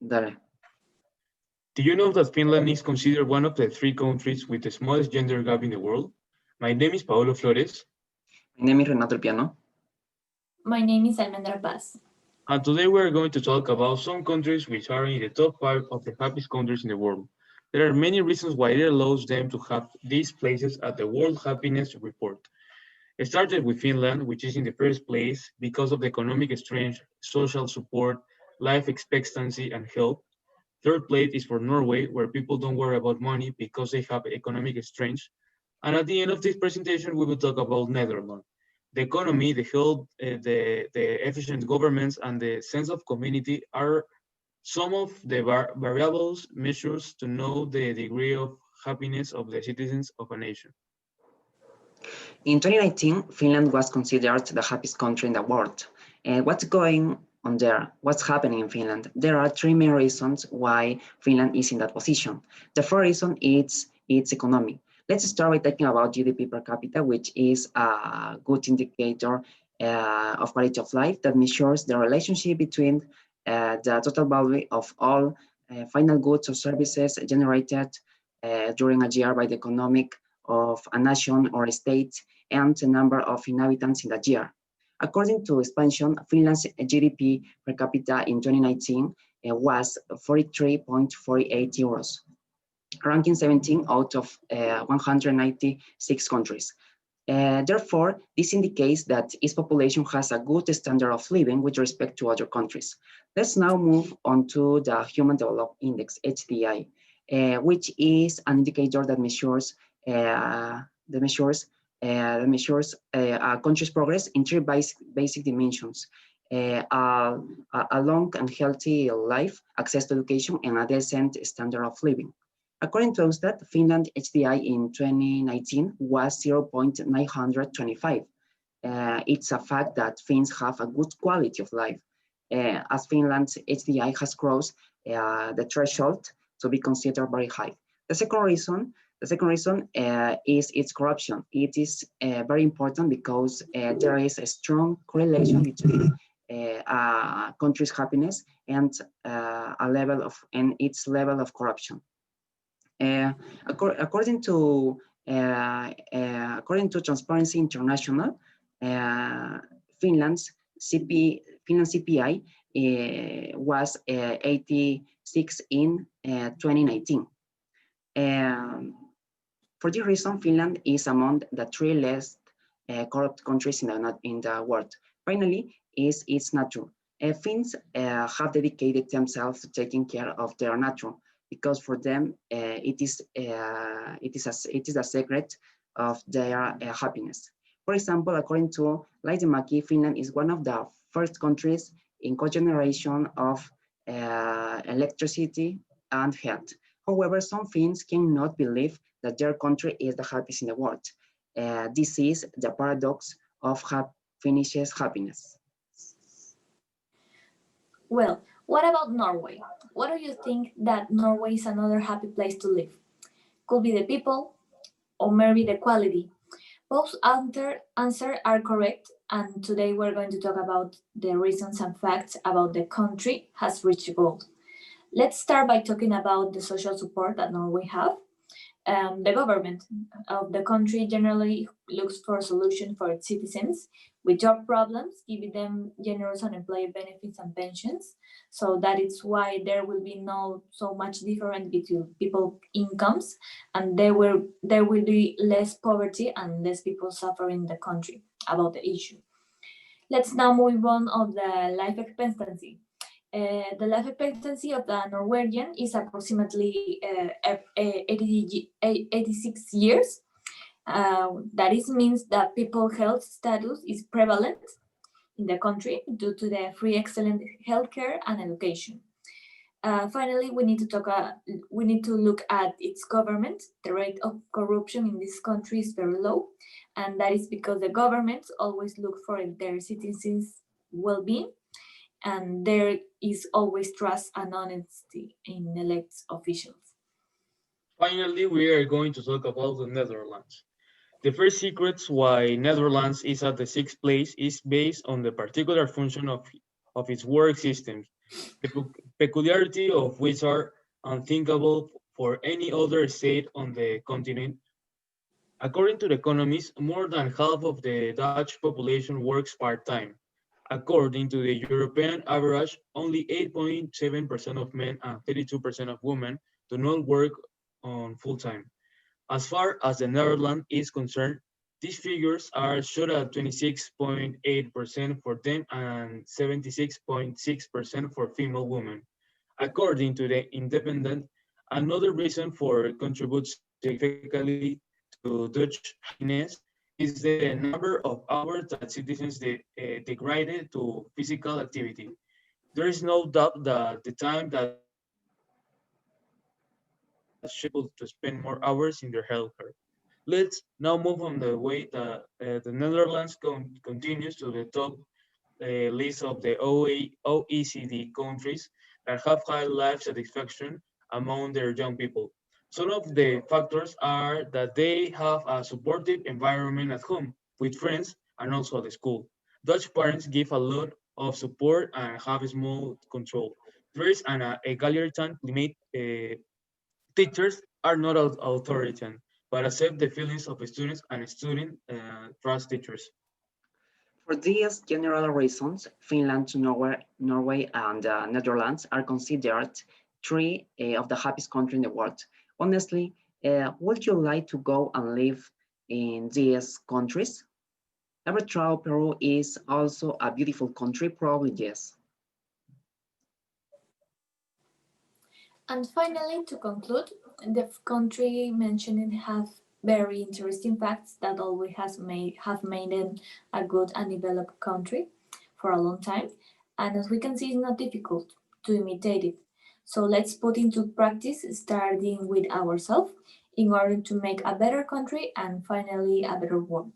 Dale. Do you know that Finland is considered one of the 3 countries with the smallest gender gap in the world? My name is Paolo Flores, My name is Renato El Piano. My name is Almendra Paz. and today we are going to talk about some countries which are in the top 5 of the happiest countries in the world. There are many reasons why it allows them to have these places at the World Happiness Report. It started with Finland, which is in the first place because of the economic strength, social support, life expectancy, and health. Third place is for Norway, where people don't worry about money because they have economic strength. And at the end of this presentation, we will talk about Netherlands. The economy, the health, the efficient governments, and the sense of community are some of the variables measures to know the degree of happiness of the citizens of a nation. In 2019, Finland was considered the happiest country in the world. And what's going on there? What's happening in Finland? There are 3 main reasons why Finland is in that position. The first reason is its economy. Let's start by talking about GDP per capita, which is a good indicator of quality of life that measures the relationship between the total value of all final goods or services generated during a year by the economic of a nation or a state and the number of inhabitants in that year. According to expansion, Finland's GDP per capita in 2019 was 43.48 euros, ranking 17 out of 196 countries. Therefore, this indicates that its population has a good standard of living with respect to other countries. Let's now move on to the Human Development Index, HDI, which is an indicator that measures a country's progress in 3 basic dimensions: a long and healthy life, access to education, and a decent standard of living. According to Eurostat, Finland HDI in 2019 was 0.925. It's a fact that Finns have a good quality of life, as Finland's HDI has crossed the threshold to be considered very high. The second reason is its corruption. It is very important because there is a strong correlation between a country's happiness and its level of corruption. According to Transparency International, Finland's CPI was 86 in 2019. For this reason, Finland is among the 3 least corrupt countries in the world. Finally, is its nature. Finns have dedicated themselves to taking care of their nature because for them it is a secret of their happiness. For example, according to Laitemaki, Finland is one of the first countries in cogeneration of electricity and health. However, some Finns cannot believe that their country is the happiest in the world. This is the paradox of Finnish happiness. Well, what about Norway? What do you think that Norway is another happy place to live? Could be the people or maybe the quality. Both answers are correct, and today we're going to talk about the reasons and facts about the country has reached gold. Let's start by talking about the social support that Norway have. The government of the country generally looks for a solution for its citizens with job problems, giving them generous unemployment benefits and pensions. So that is why there will be no so much difference between people incomes, and there will be less poverty and less people suffering in the country about the issue. Let's now move on of the life expectancy. The life expectancy of the Norwegian is approximately 86 years. That means that people's health status is prevalent in the country due to the free excellent healthcare and education. Finally, we need to look at its government. The rate of corruption in this country is very low, and that is because the governments always look for their citizens' well-being, and there is always trust and honesty in elected officials. Finally, we are going to talk about the Netherlands. The first secret why Netherlands is at the 6th place is based on the particular function of its work systems. the peculiarity of which are unthinkable for any other state on the continent. According to the economists, more than half of the Dutch population works part-time. According to the European average, only 8.7% of men and 32% of women do not work on full-time. As far as the Netherlands is concerned, these figures are shot at 26.8% for them and 76.6% for female women. According to the Independent, another reason for contributes significantly to Dutch happiness is the number of hours that citizens degraded to physical activity. There is no doubt that the time that people to spend more hours in their healthcare. Let's now move on the way that the Netherlands continues to the top list of the OECD countries that have high life satisfaction among their young people. Some of the factors are that they have a supportive environment at home with friends and also at the school. Dutch parents give a lot of support and have a small control. There is an egalitarian climate. Teachers are not authoritarian, but accept the feelings of students and students trust teachers. For these general reasons, Finland, Norway and the Netherlands are considered three of the happiest countries in the world. Honestly, would you like to go and live in these countries? Eritrea, Peru is also a beautiful country, probably yes. And finally, to conclude, the country mentioned have very interesting facts that always have made it a good and developed country for a long time. And as we can see, it's not difficult to imitate it. So let's put into practice, starting with ourselves, in order to make a better country and finally a better world.